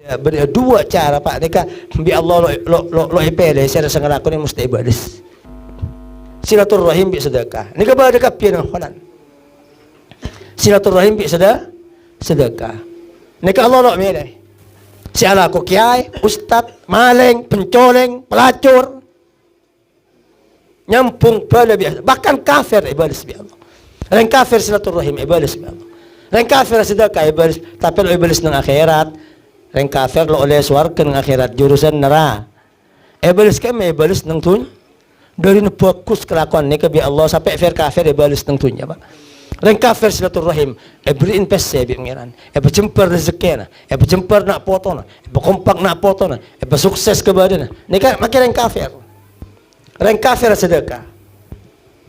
Ya, dua cara Pak nika bi Allah lo ipele saya rasa ngelakoni mesti ibadah. Silaturahim bi sedekah. Nika ba dekat pian kholan. Silaturahim bi sedekah. Nika Allah lo mele. Si ala ko kiai, ustad, maleng, pencoleng, pelacur. Nyampung pada biasa. Bahkan kafir ibadah bi Allah. Orang kafir silaturahim ibadah bi Allah. Orang kafir sedekah ibadah, tapi lo ibadah nang akhirat. Orang kafir lo oleh swarga nang akhirat jurusan neraka. Ibadah kami ibadah nang tun. Dari bagus kelakuan ni kebi Allah sampai kafir ibadah nang tunnya Pak. Orang kafir silaturahim, beri invest bi pengiran. Jempar rezeki na, jempar nak foto na, kompak nak foto na, sukses ke badan na. Ni kan makin orang kafir. Orang kafir sedekah.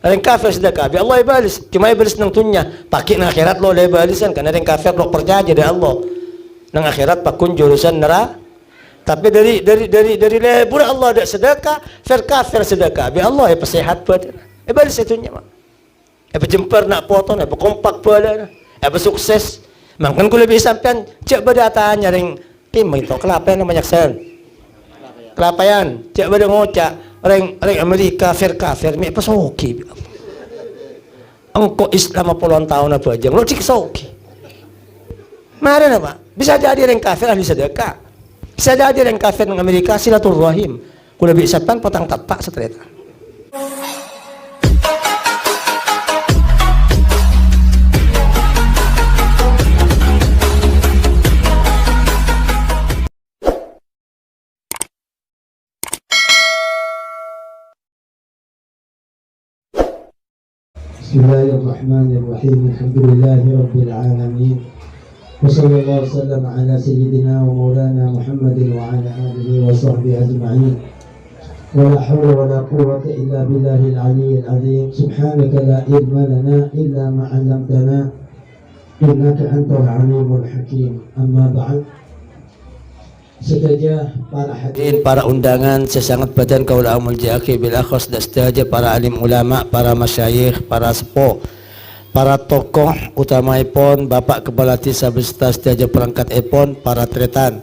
Orang kafir sedekah bi Allah ibadah, cuma ibadah nang tunnya. Pakai nang akhirat lo oleh ibadahan karena orang kafir lo percaya dari Allah. Nang akhirat pakun jurusan neraka. Tapi dari lebur Allah ada sedekah, kafir sedekah. Bi Allah ya sehat badan. Ibadah situnya mak. Jempar nak foto, kompak badan, sukses. Makan ku lebih sampean cek bada tanya ring tim itu kelapa yang banyak sen. Kelapayan, cek bada ngocak ring Amerika kafir mi soki. Engko Islam puluhan tahun apa aja, lo cik soki. Mari na Pak. Bisa jadi orang kafir ahli sedekah. Bisa jadi orang kafir ng Amerika silaturahim. Kula bisa pan potang tapak setreta. Bismillahirrahmanirrahim. Alhamdulillahirabbil alamin. وصلى الله وسلم على سيدنا ومولانا محمد وعلى آله وصحبه أجمعين ولا حول ولا قوة إلا بالله العلي العظيم سبحانك لا علم لنا إلا ما علمتنا إنك أنت العليم الحكيم أما بعد Sedaja para hadirin, para undangan sesangat badan kaula amul jaki bil akhos dan sedaja para alim ulama, para masyayikh, para sepuh, para tokoh utama ipon, Bapak Kepala Desa beserta sedaja perangkat ipon, para tretan,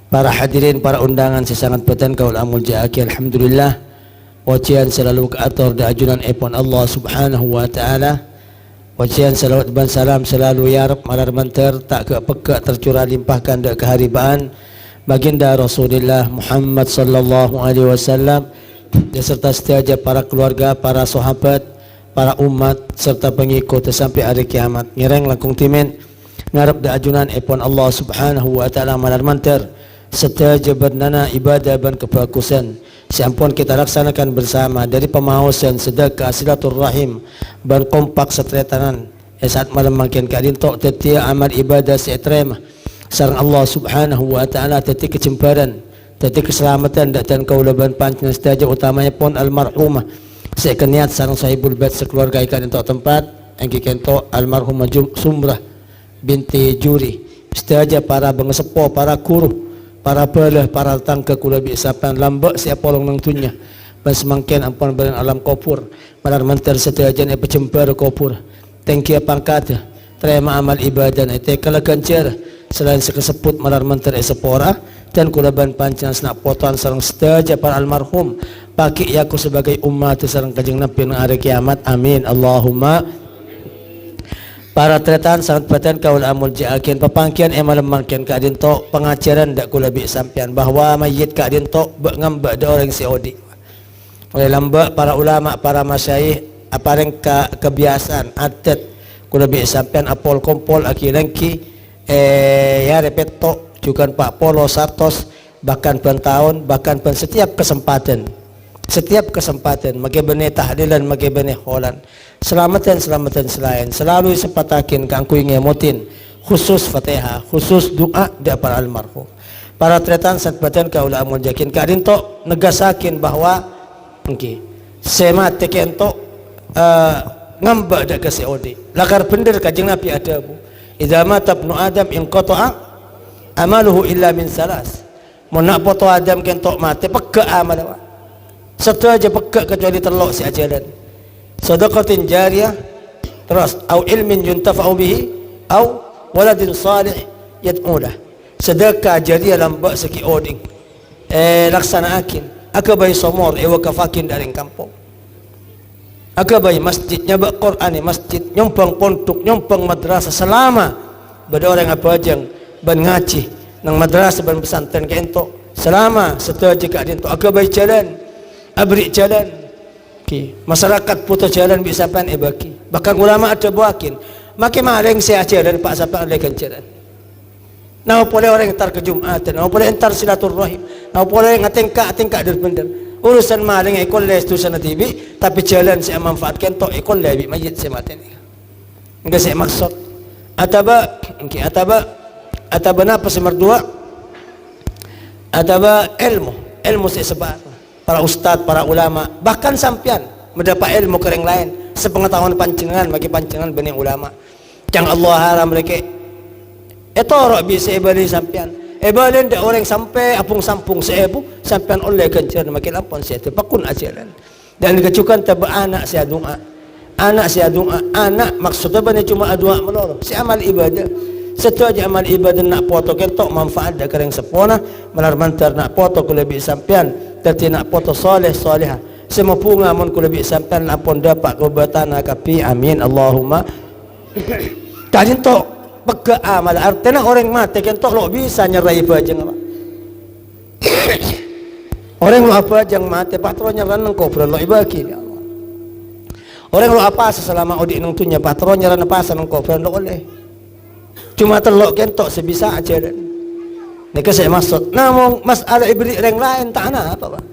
para hadirin, para undangan sesangat badan kaul amul jaki. Alhamdulillah wajian selalu keatur dan ajunan ipon Allah subhanahu wa ta'ala. Wajian salawat dan salam selalu ya Rab malar manter tak ke pekak tercurah limpahkan dan keharibaan baginda Rasulullah Muhammad sallallahu alaihi wasallam beserta sedaja para keluarga, para sahabat, para umat serta pengikut sampai hari kiamat. Nyereng langkung timen ngarep da ajunan epon Allah subhanahu wa ta'ala malar manter sedaja bernana ibadah dan kebagusan siampun kita laksanakan bersama dari pemahusan sedekah silaturahim dan kompak setretanan saat malam makin kadin tok tetia amal ibadah setrema sareng Allah subhanahu wa ta'ala teti kecemparan teti keselamatan dan kaulaban pancen sedaja utamanya pun almarhumah saya niat sareng sahibul bait sekeluarga ikan untuk tempat engki kento almarhumah Sumrah binti Juri sedaja para bengesepo, para guru, para belah, para tangga kula bisapan lambak siapa long nang tunya ban semangken ampun bareng alam kopur malar menter sedaja ne pecembar kopur tengki pangkat terima amal ibadah ite kalagan cer selain sekeseput malar menter sepora dan kulaban panjang senak potoan sareng sedaja para almarhum pakai yaku sebagai umat sareng kanjeng Nabi nang hari kiamat amin Allahumma. Para tretan sangat badan kaul amul jaakin pepangkian malam mangkian kadin tok pengajaran dak kula bi sampean bahwa mayit kadin tok ngambak da orang siodi oleh lambak para ulama, para masyayikh apareng kebiasaan adat kula bi sampean apol kompol akilengki ya repeto juga Pak Polo Sartos bahkan ban tahun bahkan ban setiap kesempatan magai tahlilan magai holan selamatan selain selalu sepatakin kangku ngemotin khusus Fatihah khusus doa da para almarhum para tretan sat badan kaula amul jakin kadin tok negasakin bahwa engki semat teken tok ngambak da kasiodi lakar bener kanjeng Nabi ada bu idza mata ibnu adam in qata'a amaluhu illa min salas mun nak poto adam kentok mate pegak amal satu aja pegak kecuali telok si ajalan sadaqatin jariyah terus au ilmin yuntafa'u bihi au waladin salih yad'ulah sedekah jadi lambak seki oding laksana akin akabai somor wakafakin dari kampung akabai masjidnya bak Quran masjid nyompang pondok nyompang madrasah selama bada orang apa ajang ban ngaji nang madrasah ban pesantren ke ento selama setelah jika ento akabai jalan abri jalan masyarakat putus jalan bisa pan baki bahkan ulama ada buakin makin maring saya jalan pak siapa ada jalan nah boleh orang entar ke Jumatan nah boleh entar silaturahim nah boleh ngatingka dari bener urusan maring ikon les tu sana TV tapi jalan saya manfaatkan tok ikon lebih majid saya mati ni enggak saya maksud ataba napa semar dua ataba ilmu saya sebar para ustaz, para ulama, bahkan sampian mendapat ilmu ke orang lain sepengetahuan pancingan bagi pancingan benih ulama yang Allah haram mereka itu orang bisa ibali sampian ibali ndak orang sampai apung sampung seebu sampian oleh kencer makin lapon saya itu pakun ajaran dan kecukan taba anak saya doa anak maksudnya bani cuma doa meloro si amal ibadah setelah amal ibadah nak foto kentok manfaat dak kereng sepona melar mantar nak foto ku lebih sampian dati nak foto soleh soleha semua punga mun ku lebih sampean lapon dapat kebatan kapi amin Allahumma tadi tok pega amal artinya orang mati kan tok lo bisa nyerai bajang apa orang lo apa jang mati patronnya ranang kobra lo ibaki ya Allah orang lo apa selama odi nang tunya patronnya ranang pasan nang kobra lo oleh cuma telok kan tok sebisa aja dan nika saya maksud namun masalah ibri orang lain tak ana apa Pak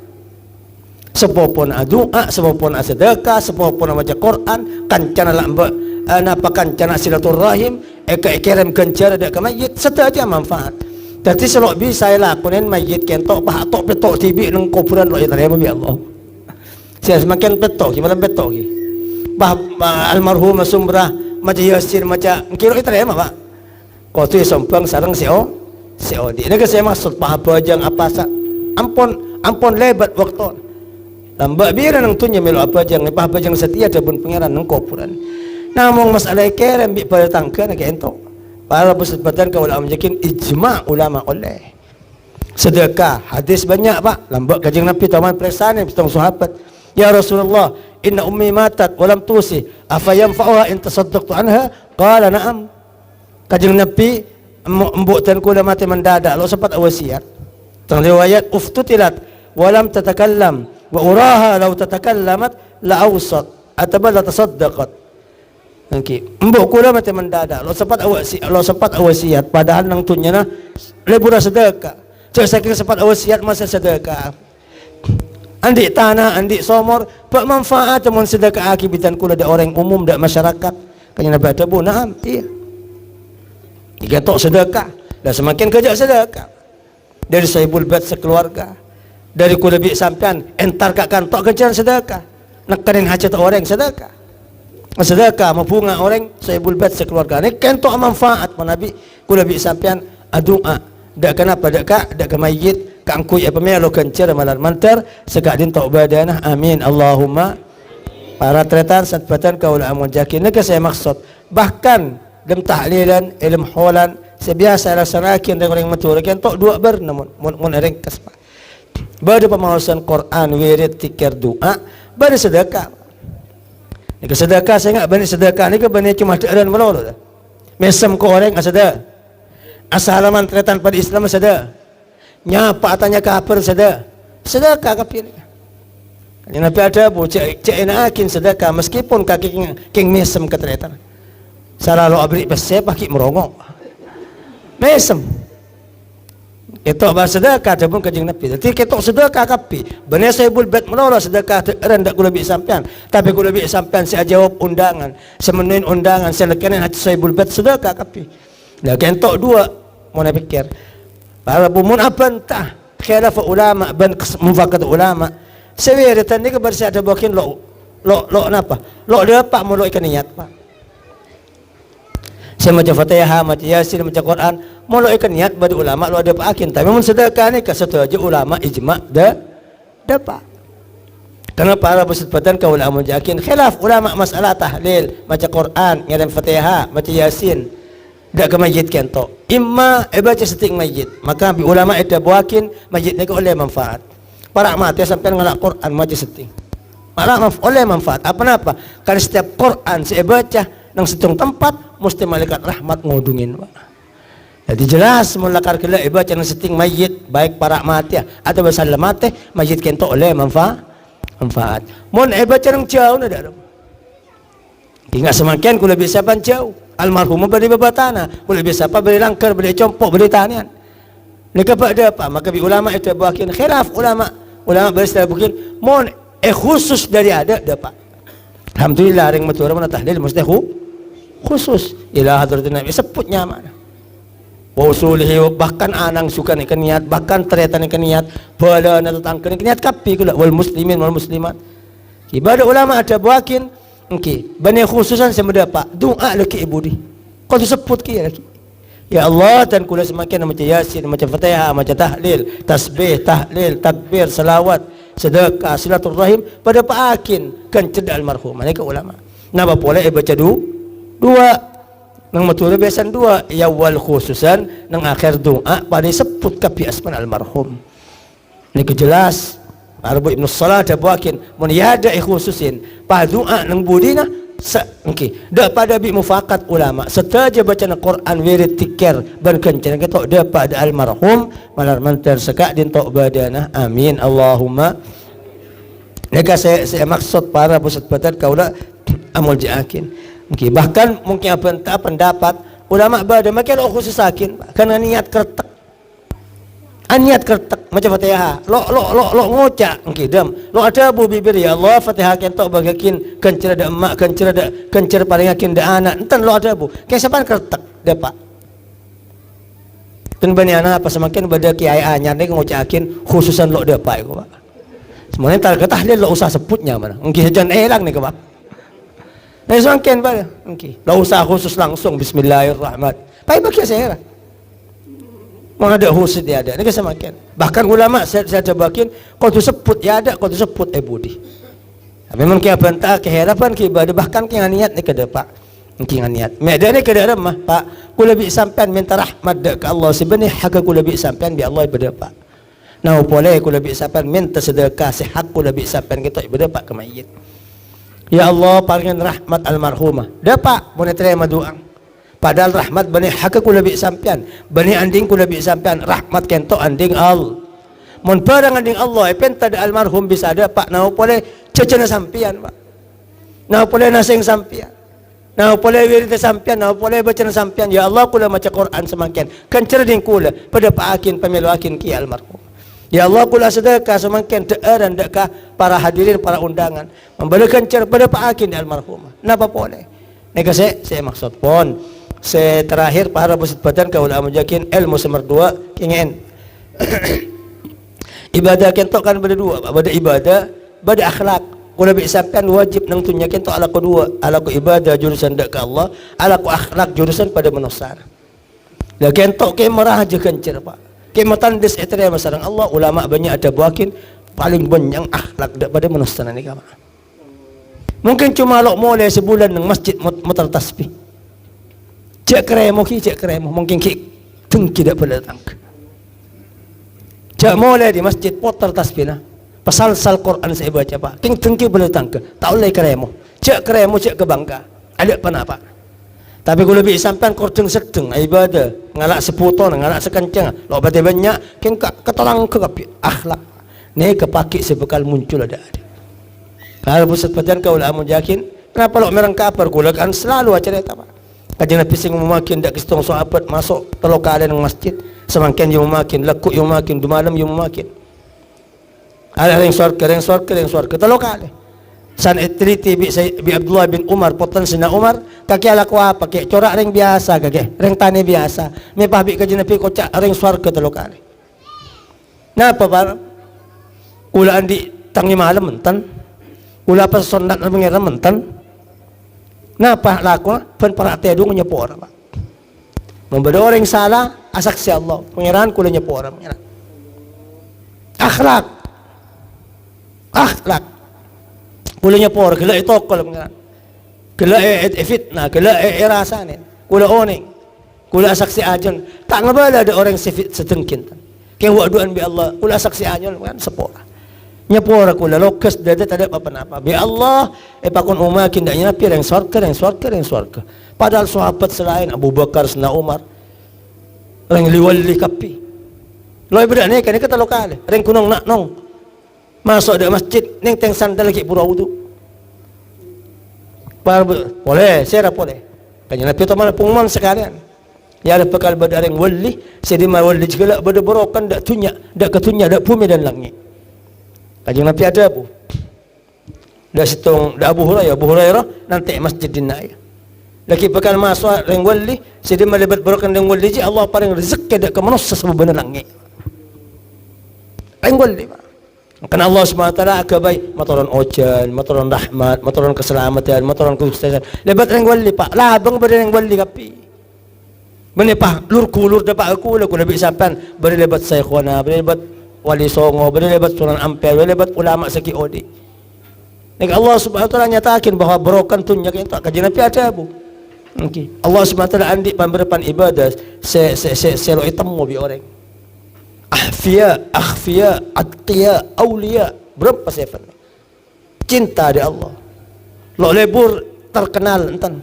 sepopon doa sepopon sedekah sepopon baca Quran kancana lamba napa kancana silaturahim kirim kencara dak ke mayit setaja manfaat tapi selok bisa lakukan mayit kentok tok petok tibi nang kuburan lo terima ya Allah saya semakin petok gimana petok bah almarhum sumrah maca yasin maca kira terima Pak kau tu sompang sarang si odi ini saya maksud apa jang apa sa ampun lebat waktu lambak biar nang tunya melo apa jang setia dabun pangeran nang kuburan namun masalah kerem bi pada tangkan ke ento para bersebatan kau ulama yakin ijma ulama oleh sedekah hadis banyak Pak lambak kajeng Nabi taman presane pitong sahabat ya Rasulullah inna ummi matat wa lam tusi afa yanfa'uha in tasaddaqtu anha qala na'am kajeng Nabi embuk dan kuda mati mendadak lo sempat wasiat tang riwayat uftutilat walam tatakallam wa uraha law tatakallamat la awsat atau la tasaddaqat embuk kuda mati mendadak lo sempat wasiat padahal nang tunya na lebura sedekah saking sempat wasiat masa sedekah andi tanah andi somor pak manfaat mun sedekah akibitan kula da orang umum dak masyarakat kanya Nabi ada bu naam iya digatok sedekah dan semakin kejak sedekah dari sahibul bait sekeluarga dari kulebi sampean entar kak kantok kejar sedekah nekanin hajat orang sedekah bunga orang sahibul bait sekeluarga ini kentok manfaat Nabi kulebi sampean doa dak kenapa dak ke mayit kangkui apa melo kencer malar mantar segak din tok badanah amin Allahumma para tretan satbatan kaula amun jakin nek saya maksud bahkan dem tahlilan ilmu holan sebiasa laksanakan dengan orang matur kan tok dua ber namun mun ringkas Pak bade pemahasan Quran wirid tikir doa bade sedekah nika sedekah saya enggak bani sedekah nika bani cuma dan melolo mesem ko orang asada asalaman tretan pada Islam asada nyapa atanya kafir asada sedekah kafir ini Nabi ada bu cek enakin sedekah meskipun kaki king mesem ketretan selalu abri besep pakai merongok mesem itu bahasa sedekah dabun kajing Nabi jadi ketok sedekah kapi benar saya bulbet menolak sedekah rendak gula bi sampean tapi gula bi sampean saya jawab undangan semenuin undangan saya lekanin hati saya bulbet sedekah kapi nah kentok dua mau nak pikir para bumun apa entah khilaf ulama ban mufakat ulama sewiritan ni kebersihan ada bakin lo napa lo dia pak mau lo ikan niat Pak saya macam Fatihah, macam Yasin, macam Quran, mau lo ikan niat bagi ulama lo ada pakin, tapi mun sedekah ni kasatu aja ulama ijma dapat. Karena para bersebatan kau ulama yakin khilaf ulama masalah tahlil, macam Quran, ngirim Fatihah, macam Yasin. dak ke masjid kento. Imma baca seting masjid. Maka bi ulama itu buakin masjid ni oleh manfaat. Para mati sampai ngalak Quran maca seting. Malah oleh manfaat. Apa napa? Karena setiap Quran saya baca nang setung tempat mesti malaikat rahmat ngodungin. Jadi jelas mulakar kala baca nang seting masjid baik para mati atau basal mati masjid kento oleh manfaat. Mun baca nang jauh na dak. Ingat semakin kula bisa pan jauh. Almarhum beri babatana, kula bisa apa beri langkar, beri compok, beri tanian. Nika pada apa? Maka bi ulama itu buakin khilaf ulama beristilah bukin mon khusus dari ada dapat. Alhamdulillah ring matura mana tahlil mesti khusus ila hadratin nabi sebut nyaman. Wa usulihi bahkan anang suka ni niat bahkan ternyata ni niat bala na tatangkeun niat kapi kula wal muslimin wal muslimat. Ibadah ulama ada buakin okey, bani khususan saya mendapat doa laki ibu di. Kau disebut ki laki. Ya Allah dan kula semakin macam Yasin, macam Fatihah, macam tahlil, tasbih, tahlil, takbir, salawat, sedekah, silaturahim pada paakin kan cedak almarhum. Mereka ulama. Napa boleh baca dua nang matura biasan dua ya wal khususan nang akhir doa pada sebut kapi asman almarhum. Ini jelas Arbu Ibnu Salah ada buakin mun yada khususin pa doa nang budina okey dak pada bi mufakat ulama setaja baca Quran wirid tikir ban kencan ketok da pada almarhum malar mantar sekak din tok badana amin Allahumma. Nika saya maksud para pusat batat kaula amul jaakin. Okey bahkan mungkin apa pendapat ulama bada makin khususakin kana niat kertek niat kertek macam Fatihah lo ngocak okey dam lo ada bu bibir ya Allah Fatihah kentok bagakin kencer ada emak kencer paling yakin da anak enten lo ada bu kayak siapa kertek dapat dan bani anak apa semakin pada kiai anyar ni ngocakin khususan lo dapat ko pak semuanya tak tahlil lo usah sebutnya mana okey jangan elang ni ko pak nah semakin pada okey lo usah khusus langsung bismillahirrahmanirrahim pai bagi saya mana ada khusus dia ada, ini kesemakin. Bahkan ulama saya cobakin, kau tu sebut ya ada, kau tu sebut budi. Memang kia bantah keherapan kia ibadah bahkan kia niat ni kada pak, kia niat. Meda ni kada mah pak, ku lebih sampean minta rahmat dak ke Allah sebenarnya hak ku lebih sampean bi Allah ibadah pak. Nah boleh ku lebih sampean minta sedekah hak ku lebih sampean kita ibadah pak ke mayit. Ya Allah paringin rahmat almarhumah. Dapat boleh terima doa. Padahal rahmat bani hak ku lebih sampean bani anding ku lebih sampean rahmat kento anding al mun parang anding Allah penta da almarhum bisa ada pak nau boleh cecena sampean pak nau boleh nasing sampean nau boleh wirid sampean nau boleh bacaan sampean ya Allah kula maca Quran semakin kan cerding kula pada paakin pemiluakin ki almarhum ya Allah kula sedekah semakin dan dekah para hadirin para undangan memberikan cer pada paakin di almarhum napa boleh nika saya maksud pon saya terakhir para pusat badan kaula amujakin ilmu semar dua kingen ibadah kentok kan berdua pada ibadah pada akhlak kula bi sampean wajib nang tunya kentok ala kedua ala ku ibadah jurusan dak ke Allah ala ku akhlak jurusan pada manusia lah kentok ke marah aja kencer pak ke matandis etere masarang Allah ulama banyak ada buakin paling banyak akhlak dak pada manusia ni ka mungkin cuma lo mulai sebulan nang masjid mutar tasbih cek keremo mungkin ki tengki dak pada datang cek mulai di masjid putar tasbih pasal Quran saya baca pak tengki pada datang tak boleh keremo cek ke bangka ada apa tapi kalau lebih sampai korjeng sedeng ibadah ngalak seputon ngalak sekencang lo berarti banyak king ketolong ke akhlak ni kepaki sebekal muncul ada kalau pusat badan kau lah mujakin kenapa lo merang kapar kula kan selalu acara itu pak kajian Nabi sing memakin dak kistong sahabat masuk telokalen ng masjid semakin yung memakin lekuk yung memakin dumalam yung memakin ada yang suarke telokale san etriti bi Abdullah bin Umar potan sina Umar kaki ala kwa pakai corak ring biasa kaki ring tani biasa me pahbi kajian Nabi kocak ring suarke telokale napa bar kula andi tangi malam mentan kula pas sondat mengira mentan napa laku pen para tedung nyepor pak membeda orang salah asak si Allah pangeran kula nyepor pangeran akhlak kula nyepor gila itu pangeran gila fitnah gila rasanin kula oning Kula saksi ajon. Tak ngabala ada orang setengkin. Kaya waduan bi Allah. Kula saksi ajon kan sepora. Nyapora kula lokas dada tak ada apa-apa. Bi Allah pakon umakin dak nyapi yang sorga. Padahal sahabat selain Abu Bakar, Sena Umar. Orang liwali kapi. Loy berani kan kata lokal. Reng kunong nak nong. Masuk ada masjid neng teng sandal lagi pura wudu. Boleh, saya boleh. Kanya Nabi Muhammad pungman sekalian. Ya ada bekal badareng wali, sedima wali juga bada berokan dak tunyak, dak ketunyak dak bumi dan langit. Kanya Nabi ada Abu. Dak situng dak Abu Hurairah nanti masjid dinaya. Lagi bekal masuk reng wali, sedima lebat berokan reng wali ji Allah paling rezeki dak ke manusia sebab benar langit. Reng wali. Karena Allah SWT akabai matoran ojan, matoran rahmat, matoran keselamatan, matoran kesuksesan. Lebat reng wali pak, labang pada reng wali kapi. Bani pak, lur dapat aku lebih sampan. Beri lebat Syekhwana, beri lebat Wali Songo, beri lebat Sunan Ampel, beri lebat ulama seki odi. Nek Allah SWT nyatakan bahwa berokan tunyak itu kajian Nabi ada bu. Okay. Allah SWT andi pemberian ibadah selo itemu bi orang. Akhfiya, atqiya, awliya. Berapa sifat? Cinta di Allah. Lo lebur terkenal entan.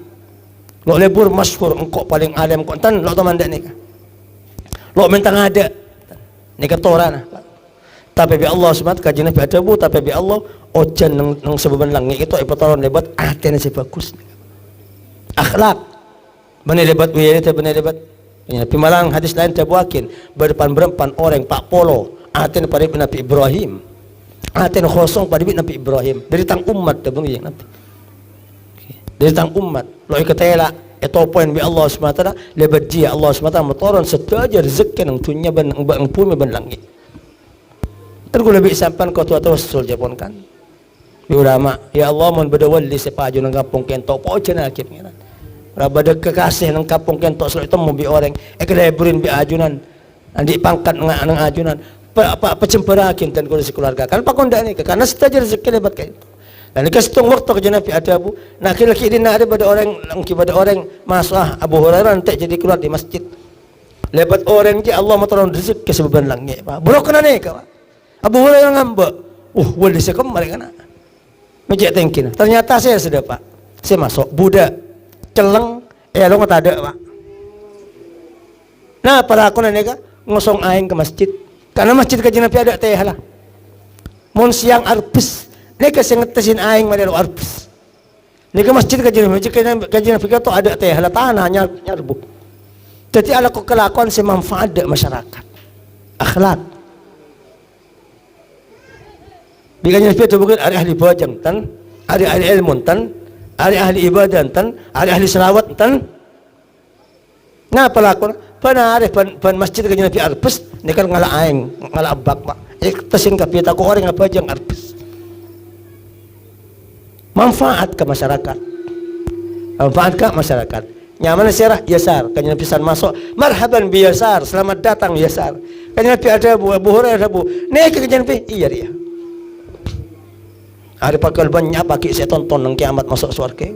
Lo lebur masyhur engkau paling alim kau entan lo teman dak nikah. Lo mentang ada. Nikah torana. Tapi bi Allah SWT kajian Nabi ada bu, tapi bi Allah ojan nang sebeban langit itu ipataron lebat atene si bagus. Akhlak. Bani lebat wiye teh bani lebat. Ya, pimalang hadis lain terbuakin berdepan orang Pak Polo aten pada Nabi Ibrahim aten kosong pada Nabi Ibrahim dari tang umat tabung yang Nabi dari tang umat lo ikatela itu poin bi Allah SWT lebat dia Allah SWT motoran setaja rezeki nang tunya ban bumi ban langit terus lebih sampan kau tua sul Japon kan bi ulama ya Allah mun bedawal di sepaju nang kampung kento po cenah akhirnya rabada kekasih nang kapung kentok selalu itu mobil orang ekleburin bi ajunan andi pangkat nang ajunan pecemperakin dan kondisi keluarga kan pakonda ni karena setaja rezeki lebat kayak itu dan dikasih waktu ke Nabi ada bu nak laki ini nak ada pada orang masalah Abu Hurairah nanti jadi keluar di masjid lebat orang je Allah matron rezeki kesebeban langit pak buruk ni kau Abu Hurairah ngambek wali saya kemarin kan ngejek tengkin ternyata saya sudah pak saya masuk budak celeng, lo nggak ada pak. Nah, para aku nanya ngosong aing ke masjid, karena masjid kajian Nabi ada teh lah. Mon siang arbus, neka saya ngetesin aing mana lo arbus. Neka masjid kajian Nabi itu ada teh lah tanahnya nyarbu. Jadi ala kelakuan semanfaat dak masyarakat, akhlak. Bikin Nabi itu bukan ahli bajang tan, ahli ilmu tan. Ahli ibadah tan, ahli selawat tan. Nah pelakon, pana masjid kajian Nabi arbes, ni kan ngala aing, ngala abak mak. Tesin kapita ko orang apa jang arbes. Manfaat ke masyarakat, manfaat ke masyarakat. Nyaman syarah yasar, kajian Nabi san masuk, marhaban bi yasar, selamat datang yasar. Kajian Nabi ada bu, Abu Hurairah ada bu. Nih kajian Nabi, iya dia. Hari pakal banyak pakai saya tonton nang kiamat masuk surga.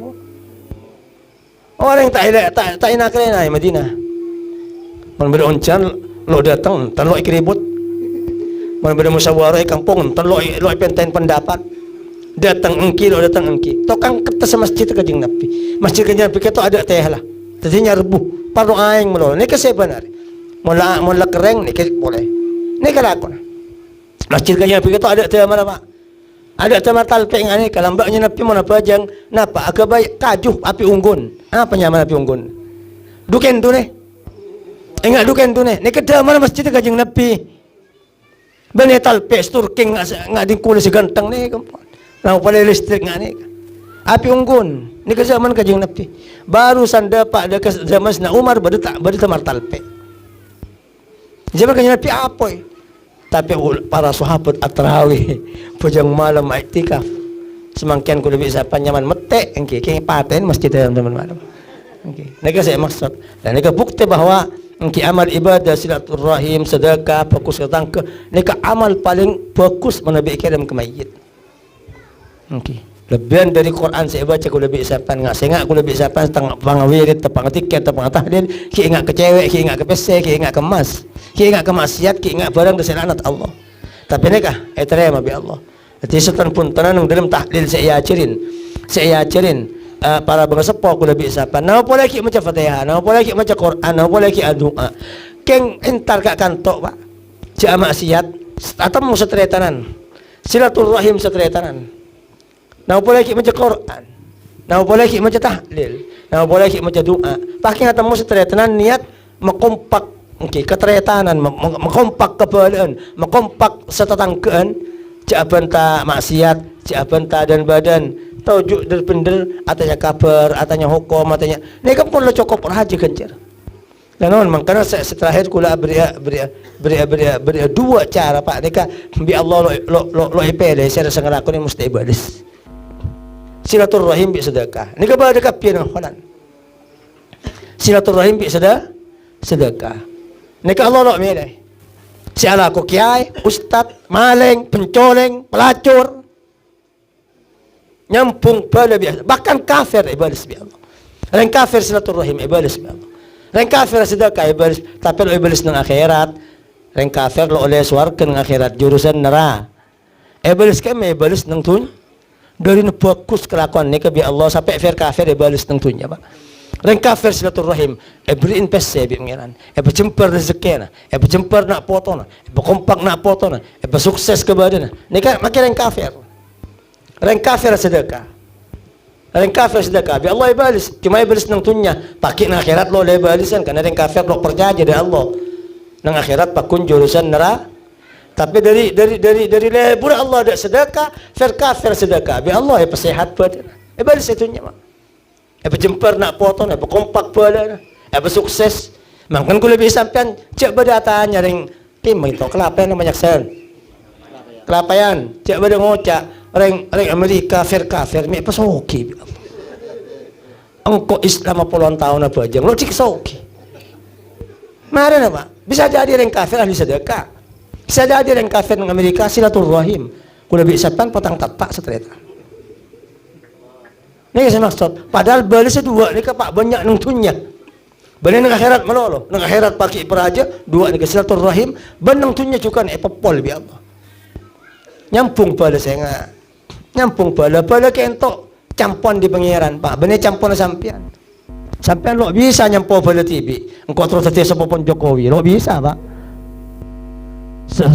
Orang tak enak kena di Madinah. Man beroncan lo datang tan lo ikribut. Man bermusyawarah kampung tan lo penten pendapat. Datang engki lo datang engki. Tokang kertas masjid kajing Nabi. Masjid kajing Nabi itu ada teh lah. Tadi nyarbu. Paru aing melo. Ni keseh benar. Mula kereng ni boleh. Ni kelakon. Masjid kajing Nabi itu ada teh mana pak? Ada tempat talpeng ani kalambaknya Nabi mana pajang napa akabai kajuh api unggun apa nyaman api unggun duken tu ne enggak duken tu ne kedah mana masjid kajing Nabi bani talpe sturking nggak dikulis ganteng ne nah pada listrik ngani api unggun ni ke zaman kajing Nabi baru sanda pak ada zaman Sena Umar baru tempat talpe zaman kajing Nabi apa tapi para sahabat at-tarawih pujang malam iktikaf semangkian ku lebih siapa nyaman metek engke keng paten masjid teman-teman malam engke nega saya maksud dan nega bukti bahwa engke amal ibadah silaturahim sedekah fokus ke tangke nega amal paling fokus menabi kirim ke mayit engke Lebihan dari Quran saya baca aku lebih isapan ngak sengak aku lebih isapan tengah pangawirit tepang tiket tepang tahlil ki ingat ke cewek ki ingat ke PC ki ingat ke emas ki ingat ke maksiat ki ingat barang dari laknat Allah. Tapi nikah terima bi Allah. Jadi setan pun tenang dalam tahlil saya ajarin para bangsa sepuh aku lebih isapan. Nama boleh ki macam Fatihah, nama boleh ki macam Quran, nama boleh ki doa. Keng entar kak kantok pak. Jaa maksiat atau mau setretanan. Silaturahim setretanan. Nama boleh ki macam Quran. Nama boleh ki macam tahlil. Nama boleh ki macam doa. Pakai atau mau setretanan niat mekompak ketretanan, mekompak kebalaan, mekompak setetanggaan. Jaa banta maksiat, jaa banta dan badan. Tahu dari bener atanya kabar, atanya hukum, atanya. Ini kan pun lo cukup haji kencir. Dan makanya setelahir kula beri dua cara pak. Nika bi Allah lo ipede saya rasa ngelakoni mesti ibadis. Silaturahim bi sedekah. Nika ba dekat pian holan. Silaturahim bi sedekah. Nika Allah lo milih. Si ala ko kiai, ustad, maling, pencoleng, pelacur. Nyampung bala biasa. Bahkan kafir ibadah bi Allah. Orang kafir silaturahim ibadah bi Allah. Orang kafir sedekah ibadah, tapi lo ibadah ng akhirat. Orang kafir lo oleh swarga ng akhirat jurusan neraka. Ibadah kami ibadah ng tun. Dari bagus kelakuan ni bi Allah sampai kafir ibadah ng tunnya pak. Orang kafir silaturahim beriin pesse bi pengiran. Berjempar rezeki na, berjempar nak foto na, berkompak nak foto na, bersukses ke badan na. Ni kan makin orang kafir. Orang kafir sedekah. Orang kafir sedekah. Bi Allah ibalis. Cuma ibalis nang tunya. Pakai nang akhirat lo le ibalisan. Karena orang kafir lo percaya dari Allah. Nang akhirat pakun jurusan neraka. Tapi dari lebur Allah ada sedekah. Fir kafir sedekah. Bi Allah sehat badan. Ibalis itunya mak. Berjempar nak foto na, berkompak badan na, bersukses. Makan ku lebih sampean cek berdatanya ring tim itu kelapa yang banyak sen. Kelapayan cek beda ngocak. Orang Amerika kafir mi pasoki. Engkau Islam puluhan tahun apa aja lo cik soki. Mari apa? Bisa jadi orang kafir ahli sedekah. Bisa jadi orang kafir ng Amerika silaturahim. Kulo lebih sampean potang tapak setreta. Ini saya maksud. Padahal balasnya dua ni pak banyak nang tunya. Benar nang akhirat malolo. Nang akhirat pakai peraja dua ni silaturahim. Benang tunya juga ni popol bi Allah. Nyampung balas saya ngah. Nyampung bala kentok campon di pangeran pak. Benar campon sampian. Sampian lo bisa nyampo bala TV. Engkau terus tadi sepopon Jokowi. Lo bisa pak.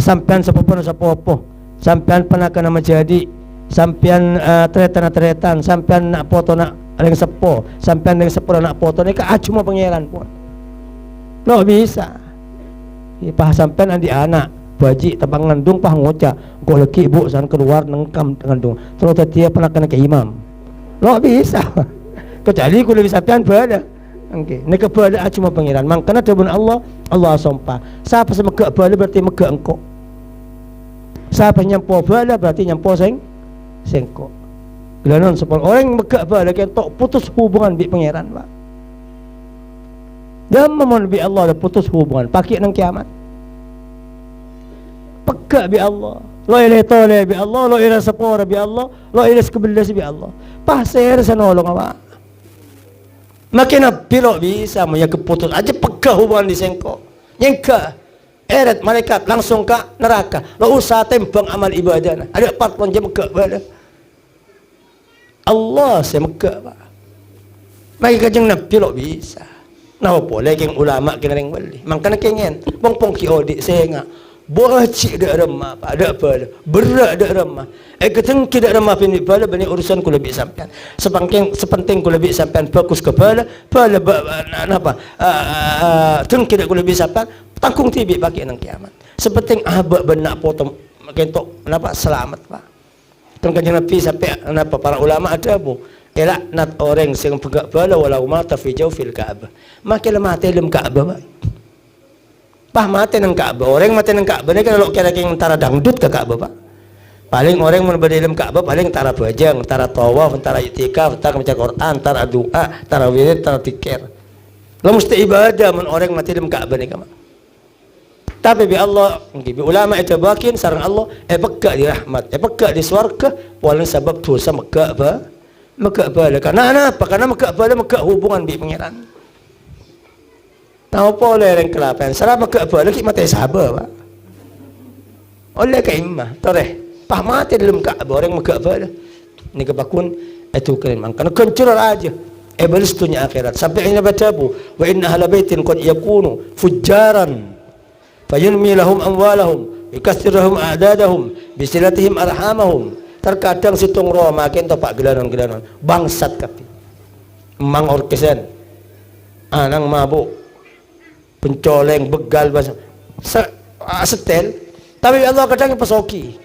Sampian sepopon sepopo. Sampian pernah kena menjadi. Sampian tretan, sampian nak foto nak ring sepo, sampian ring sepo nak foto ni ka cuma pangeran pun. Lo bisa. Ipah sampian andi anak, baji tabang ngandung pah ngoca, go leki ibu san keluar nengkam ngandung. Terus dia pernah kena ke imam. Lo bisa. Kecuali ku lebih sampian bada. Okey, ni ke bada cuma pangeran. Mangkana debun Allah sumpah. Siapa semegak bala berarti megak engkau. Siapa nyampo bala berarti nyampo sengkok. Gelanon sepuluh orang megak bala kentok putus hubungan bi pangeran pak. Dan memohon bi Allah dah putus hubungan pakai nang kiamat. Pekak bi Allah. Lo ilahi tole bi Allah, lo ilahi sepora bi Allah, lo ilahi kebelas bi Allah. Pasir sanolong apa? Makin apiro bisa punya keputus aja pekak hubungan di sengkok. Nyengka eret malaikat langsung ke neraka. Lo usah tembang amal ibadah. Ada 4 jam megak bala. Allah saya megak pak. Bagi kajeng Nabi lo bisa. Nah boleh keng ulama keng ring beli. Makanya kengen pong ki odik saya ngak. Bocik dak remah pak, dak bala. Berat dak remah. Keteng ki dak remah pini bala bani urusan ku lebih sampean. Sepenting ku lebih sampean fokus ke bala apa? Teng ki dak ku lebih sampean tangkung tibi pakai nang kiamat. Sepenting abak benak potong kentok napa selamat pak. Teng kanjeng Nabi sampai napa para ulama ada bu. Elaknat orang sing pegak bala walau mata fi jawfil Ka'bah. Makin mati dalam Ka'bah pak. Pah mati nang Ka'bah. Orang mati nang Ka'bah ni kalau kira-kira antara dangdut ke Ka'bah pak. Paling orang mun dalam Ka'bah paling antara bajang, antara tawaf, antara itikaf, antara baca Quran, antara doa, antara wirid, antara zikir. Lo mesti ibadah mun orang mati dalam Ka'bah ni kan. Tapi bi Allah, bi ulama itu bakin sarang Allah, pekak di rahmat, pekak di swarga, walau sebab dosa mekak ba, mekak ba. Karena apa? Karena mekak ba, mekak hubungan bi pangeran. Tahu boleh yang kelapan, salah mekak ba, lagi mati sahabat, Pak. Oleh kaimah, toreh, pah mati dalam Ka'bah orang mekak ba. Ni kebakun itu keren, makanya kencur aja. Iblis dunia akhirat sampai ini batabu wa inna ahla baitin qad yakunu fujjaran fayunmi lahum amwalahum yukathiruhum a'dadahum bisilatihim arhamahum. Terkadang situng roh makin topak gelanon-gelanon bangsat kapi mang orkesan anang mabuk pencoleng begal bahasa setel. Tapi Allah kadang pesoki,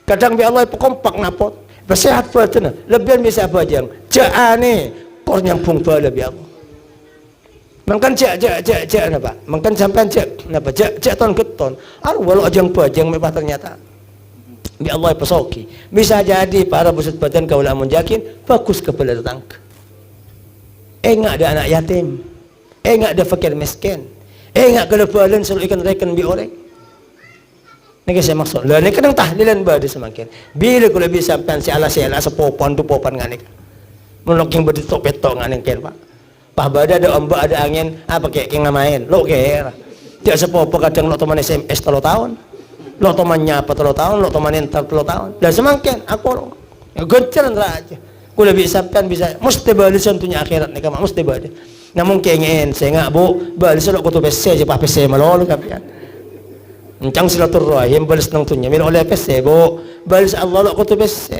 kadang bi Allah kompak napot bersehat patena lebihan bisa apa jang jaane por nyampung bala bi Allah. Mangkan cek napa? Mangkan sampean cek napa? Cek ton keton. Aru walau ajang pajang mebah ternyata. Bi Allah pesoki. Bisa jadi para busut badan kaula munjakin fokus kepada tetangga. Enggak ada anak yatim. Enggak ada fakir miskin. Enggak kelepalan selalu ikan rekan bi orang. Ini saya maksud. Lah ni kadang tahlilan bade semakin. Bila kula bisa sampean si ala sepopan tu popan ngane. Menok yang berditok-betok ngane ken Pak. Pah bade ada ombak ada angin apa kayak yang ngamain. Lo kira. Tiak sepopo kadang lo teman SMS 3 tahun. Lo teman nyapa 3 tahun, lo teman entar 3 tahun. Dan semakin aku lo. Ya genceran aja. Kula bisa sampean bisa mesti balisan tunya akhirat ni kama mesti bade. Namun kengin saya ngak bu balisan lo kutu PC je pah PC malolo kapian. Encang silaturahim balas nang tunya min oleh PC bu balas Allah lo kutu PC.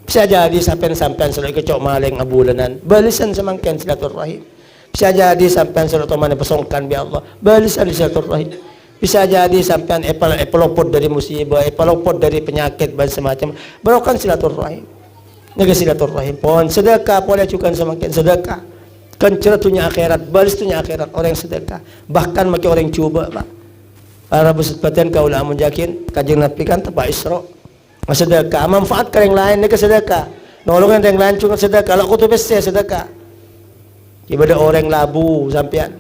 Bisa jadi sampean selalu kecok maling abulanan balisan semangken silaturahim. Bisa jadi sampean selalu teman pesongkan bi Allah balisan silaturahim. Bisa jadi sampean epalopot dari musibah, epalopot dari penyakit dan semacam berokan silaturahim. Naga silaturahim pon sedekah boleh cukan semangken sedekah. Kenceratunya akhirat balis tunya akhirat orang sedekah bahkan maki orang cuba Pak. Para busut badan kaula amun yakin kajeng Nabi kan tepak Isra. Sedekah manfaat ka yang lain ni ke sedekah. Nolongan yang lain cuma sedekah. Kalau kutu besi sedekah. Ibadah orang labu sampean.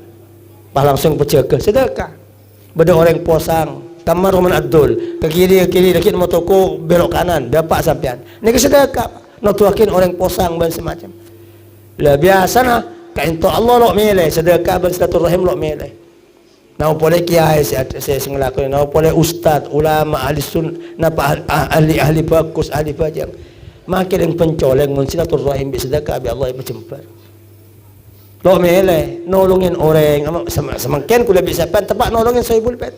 Pah langsung berjaga sedekah. Bada orang posang kamar rumah adul ke kiri lagi mau toko belok kanan dapat sampean. Ni ke sedekah. Notuakin orang posang dan semacam. Lah biasa nah kainto Allah lo milih sedekah dan silaturahim lo milih. Nau boleh kiai saya ngelakuin, nau boleh ustad, ulama, ahli sun, napa ahli bagus, ahli bajang. Makin yang pencoleng mun silaturahim bi sedekah bi Allah berjembar. Lo mele nolongin orang, semakin kula bisa pan tepak nolongin Saibul Pet.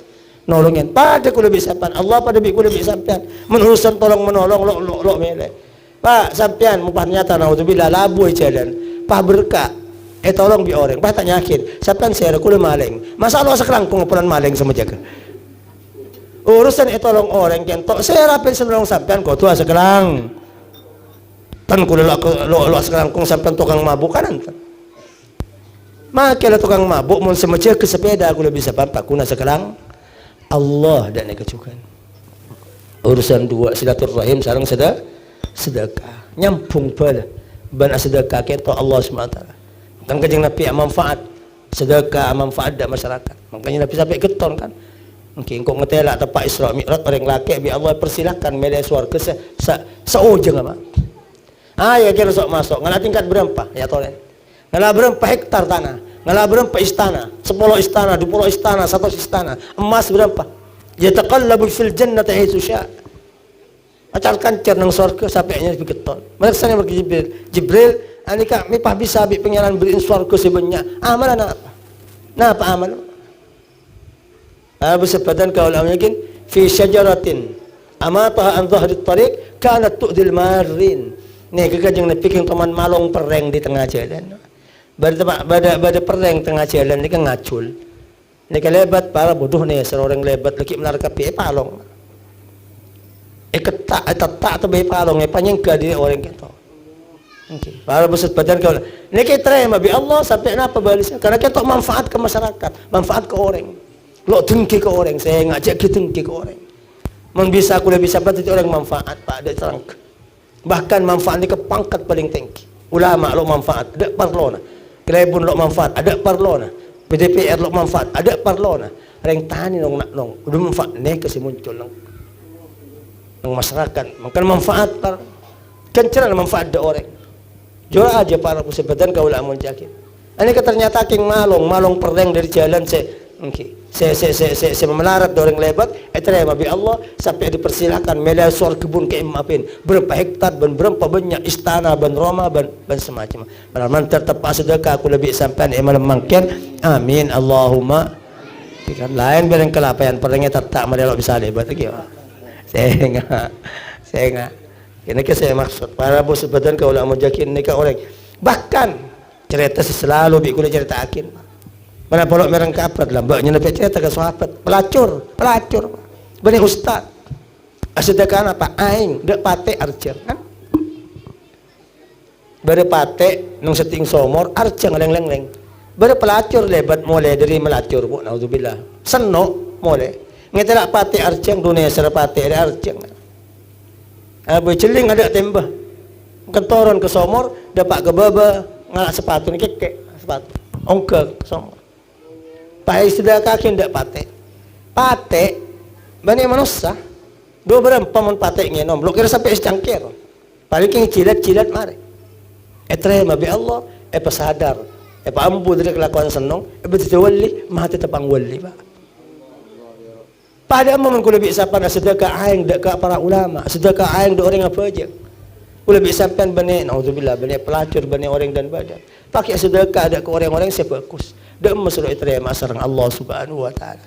Nolongin pada kula bisa pan Allah pada bi kula bisa sampean. Mun urusan tolong menolong lo mele. Pak sampean mupah nyata naudzubillah labu jalan. Pak berkah tolong bi orang, bah tak yakin. Sampai saya kula maling. Masa Allah sekarang pengupuran maling sama jaga. Urusan tolong orang kentok saya rapin senang sampean kau tua sekarang. Tan kula lo sekarang kong sampean tukang mabuk kanan. Maka tukang mabuk mun semeja ke sepeda kula bisa pampak kuna sekarang. Allah dan kecukan. Urusan dua silaturahim sareng sedekah. Nyampung bala. Ban sedekah kentok Allah SWT. Kan kajeng Nabi manfaat sedekah manfaat dak masyarakat. Makanya Nabi sampai keton kan. Mungkin kok ngetela tepak Isra Mi'raj orang laki bi Allah persilakan media swarga seujeng apa. Ya kira sok masuk. Ngala tingkat berapa? Ya tolen. Ngala berapa hektar tanah? Ngala berapa istana? 10 istana, 20 istana, 100 istana. Emas berapa? Yataqallabu fil jannati haitsu syaa. Acarkan cer nang swarga sampai nya keton. Maksudnya bagi Jibril anika mipah bisa bi pengiran beri swarga sebenarnya amalan apa? Nah apa amal? Bersebatan kau ulama yakin fi syajaratin amataha an dhahri tariq kanat tu'dil marin. Nih kekajeng Nabi king teman malong pereng di tengah jalan. Bada pereng tengah jalan ni kan ngacul. Ni lebat para bodoh nih seroreng lebat lagi melarka pi palong. Ketak atau be palong panyengka di orang kita. Okay. Para besar badan kau ini kita terima bi Allah sampai apa balisnya karena kita manfaat ke masyarakat manfaat ke orang lo dengki ke orang saya ngajak kita dengki ke orang mun bisa aku lebih sabar itu orang manfaat Pak ada terang bahkan manfaat ini ke pangkat paling tinggi ulama lo manfaat ada parlona kelebun lo manfaat ada parlona PDPR lo manfaat ada parlona reng tani nong nak nong udah manfaat nih kasi muncul nong masyarakat makan manfaat par kenceran manfaat da orang jual aja para pusebatan kau lah munjakin ini ternyata king malong perdeng dari jalan saya melarat orang lebat terima bi Allah sampai dipersilakan melia soal kebun keimapin berapa hektar berapa banyak istana Roma semacam malam tertepas sedekah aku lebih sampai malam mangken amin Allahumma kan lain barang kelapayan perdengnya tak melelok bisa lebat lagi saya enggak ini saya maksud para bos badan kau lah munjakin nikah orang bahkan cerita selalu bi kuda cerita akin mana polok merang kaprat lah mbaknya nabi cerita ke sahabat pelacur bani ustaz asedakan apa aing dek pate arcer kan bade pate nung seting somor arcer leng bade pelacur lebat mulai dari melacur bu naudzubillah seno mulai ngetelak pate arcer dunia sera pate ada arcer abu celing ada tembah kentoron ke somor dapat ke baba ngalak sepatu ni kekek sepatu ongke ke somor pai sudah kaki ndak pate bani manusia dua berapa mon pate ngenom lo kira sampai secangkir paling cilat mari terima bi Allah pesadar ambu dari kelakuan senong betawalli mah tetapang wali pak pada momen ku lebih sapan sedekah aing dak para ulama sedekah aing dak orang apa aja ku lebih sapan bani naudzubillah bani pelacur bani orang dan badan pakai sedekah dak ke orang-orang saya bagus dak masuk terima sareng Allah Subhanahu wa taala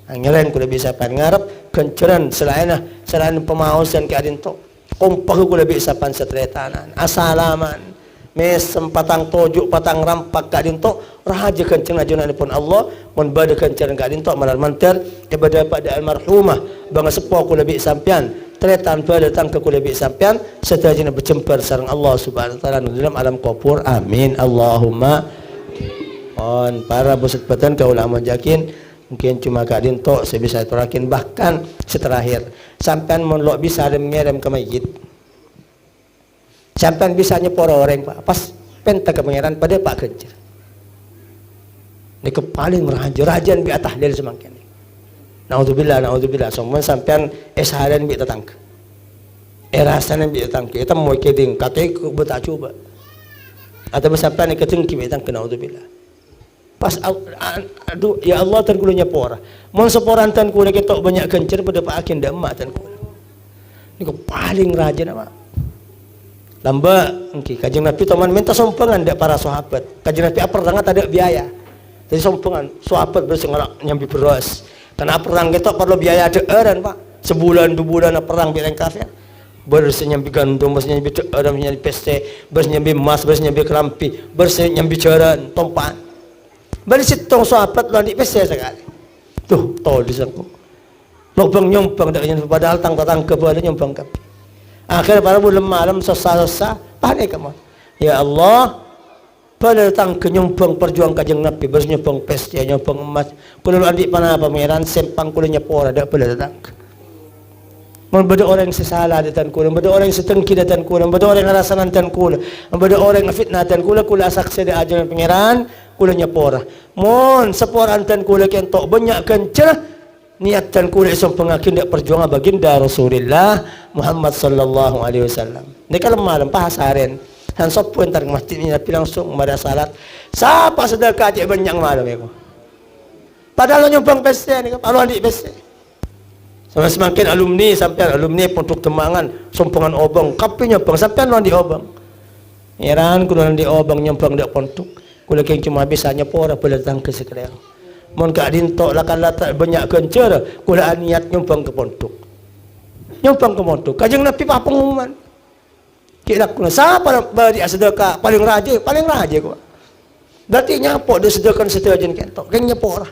angelen ku lebih sapan ngarep kenceran selain pemausan ke adin to kompak ku lebih sapan setretanan asalaman mes sempatang tojuk patang rampak ka adin to rahaja kenceng ajunan pun Allah mun bade kenceng ka adin to malar manter ibadah pada almarhumah bangga sepo ku lebih sampean tretan pada datang ke ku lebih sampean setajina bercempar sareng Allah Subhanahu wa taala dalam alam kubur amin Allahumma on para bosat batan kau ulama jakin mungkin cuma ka adin to saya bisa turakin bahkan seterakhir sampean mun lo bisa ngirim ke mayit sampean bisa nyepor orang pak pas penta ke pangeran pada pak kencer ini paling rajan bi atah dari semakin naudzubillah semua sampean esharan bi tatang erasanan bi tatang kita mau keding kate ku beta coba atau sampean keteng ki betang naudzubillah pas aduh ya Allah tan kula nyepora mun seporan tan kula ketok banyak kencer pada pak akin dak emak tan kula niku paling rajan apa lamba engki kajeng Nabi teman minta sompengan dak para sahabat kajeng Nabi perang ada biaya jadi sompengan sahabat bersengalak nyambi beras karena perang ketok perlu biaya deueuran pak sebulan 2 bulan perang bireng kafir bersih nyambi gandum bersih nyambi deueuran nyambi peste bersih nyambi emas bersih nyambi kelampi bersih nyambi jaran tompan balik sitong sahabat lan di peste sekali tuh tol di sana lobang nyompang dak nyen padahal tang ke bawah nyompang kapi akhir para bulan malam sesa panik kamu ya Allah pada datang ke nyompang perjuang kajeng Nabi bersih nyompang peste nyompang emas kulo andi panah pameran sempang kulo nyepora dak pada datang Membeda orang yang sesalah datan kula, membeda orang yang setengki datan kula, membeda orang yang rasanan datan kula, membeda orang yang fitnah datan kula, kula saksi di ajaran pangeran, kula nyepora. Mon seporan datan kula kentok banyak kencah niat dan kula isong pengakin dak perjuangan baginda Rasulullah Muhammad sallallahu alaihi wasallam. Ni kalau malam pahasarin, han sopo entar masjid ni Nabi langsung mada salat. Siapa sedekah cek banyak malam ya ko. Padahal nyumbang peste ni, kalau adik peste. Sama semakin alumni sampai alumni untuk temangan sompongan obang kapinya bang sampai non di obang heran kudu di obang nyempang dak pontuk kudu keng cuma bisa nyepora pada datang ke sekedar mon ka dintok lakan latak banyak kencer kudu niat nyempang ke pontuk kajeng Nabi pa pengumuman kira kudu siapa bari sedekah paling raja ku berarti nyapok de sedekah sedajan kentok keng nyepora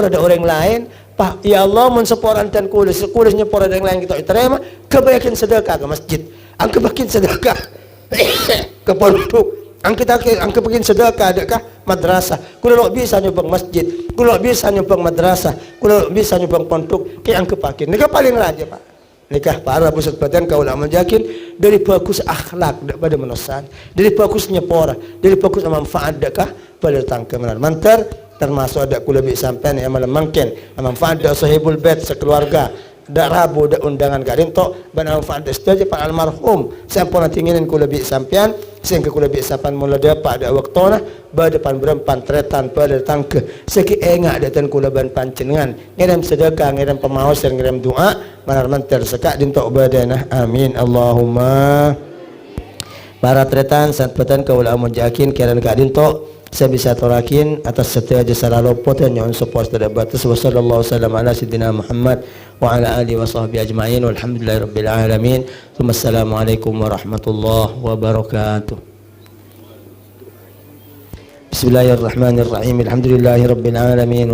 ada orang lain Pak, ya Allah menseporan dan kulis nyepora ada yang lain kita terima kebayakin sedekah ke masjid ang kebayakin sedekah ke pondok ang kebayakin sedekah adakah madrasah kulo bisa nyumbang masjid kulo bisa nyumbang madrasah kulo bisa nyumbang pondok kaya ang kebayakin nikah paling raja Pak nikah para pusat badan kau ulama yakin dari bagus akhlak daripada manusia dari bagus nyepora dari bagus manfaat adakah pada datang ke mantar termasuk ada kula bi sampean yang malamangkin manfaat da sahibul bait sekeluarga dak rabu dak undangan kadin tok ban manfaat istaja pak almarhum sampun tinginin kula bi sampean sehingga kula bi sampean mula dapat dak waktona ba depan berempan tretan pada datang ke seki engak datan kula ban pancenengan ngirim sedekah ngirim pemaos dan ngirim doa manar manter sekak din tok badana amin Allahumma para tretan saat petan kaula amun jakin kiran kadin tok saya bisa torakin atas setiap jasa lopot dan nyon support pada batas wa sallallahu wasallam ala sayyidina Muhammad wa ala alihi wa sahbihi ajma'in walhamdulillahirabbil alamin. Wassalamualaikum warahmatullahi wabarakatuh. Bismillahirrahmanirrahim. Alhamdulillahirabbil alamin.